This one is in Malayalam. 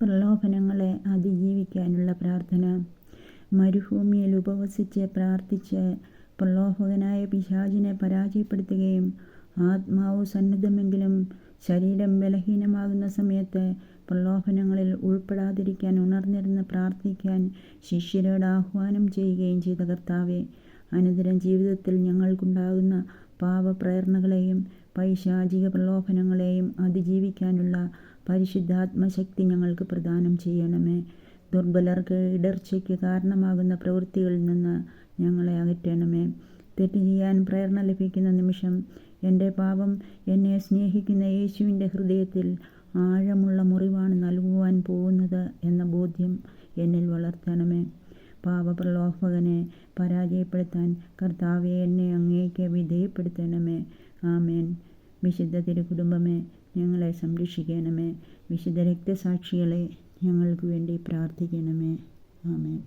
പ്രലോഭനങ്ങളെ അതിജീവിക്കാനുള്ള പ്രാർത്ഥന. മരുഭൂമിയിൽ ഉപവസിച്ച് പ്രാർത്ഥിച്ച് പ്രലോഭകനായ പിശാചിനെ പരാജയപ്പെടുത്തുകയും ആത്മാവ് സന്നദ്ധമെങ്കിലും ശരീരം ബലഹീനമാകുന്ന സമയത്ത് പ്രലോഭനങ്ങളിൽ ഉൾപ്പെടാതിരിക്കാൻ ഉണർന്നിരുന്ന് പ്രാർത്ഥിക്കാൻ ശിഷ്യരോട് ആഹ്വാനം ചെയ്യുകയും ചെയ്ത കർത്താവെ, അനന്തരം ജീവിതത്തിൽ ഞങ്ങൾക്കുണ്ടാകുന്ന പാപപ്രേരണകളെയും പൈശാചിക പ്രലോഭനങ്ങളെയും അതിജീവിക്കാനുള്ള പരിശുദ്ധാത്മശക്തി ഞങ്ങൾക്ക് പ്രദാനം ചെയ്യണമേ. ദുർബലർക്ക് ഇടർച്ചയ്ക്ക് കാരണമാകുന്ന പ്രവൃത്തികളിൽ നിന്ന് ഞങ്ങളെ അകറ്റണമേ. തെറ്റ് ചെയ്യാൻ പ്രേരണ ലഭിക്കുന്ന നിമിഷം എൻ്റെ പാപം എന്നെ സ്നേഹിക്കുന്ന യേശുവിൻ്റെ ഹൃദയത്തിൽ ആഴമുള്ള മുറിവാണ് നൽകുവാൻ പോകുന്നത് എന്ന ബോധ്യം എന്നിൽ വളർത്തണമേ. പാപപ്രലോഭകനെ പരാജയപ്പെടുത്താൻ കർത്താവെ, എന്നെ അങ്ങേക്ക് വിധേയപ്പെടുത്തണമേ. ആമേൻ. വിശുദ്ധ തിരുക്കുടുംബമേ, ഞങ്ങളെ സംരക്ഷിക്കണമേ. വിശുദ്ധ രക്തസാക്ഷികളെ, ഞങ്ങൾക്ക് വേണ്ടി പ്രാർത്ഥിക്കണമേ. ആമേൻ.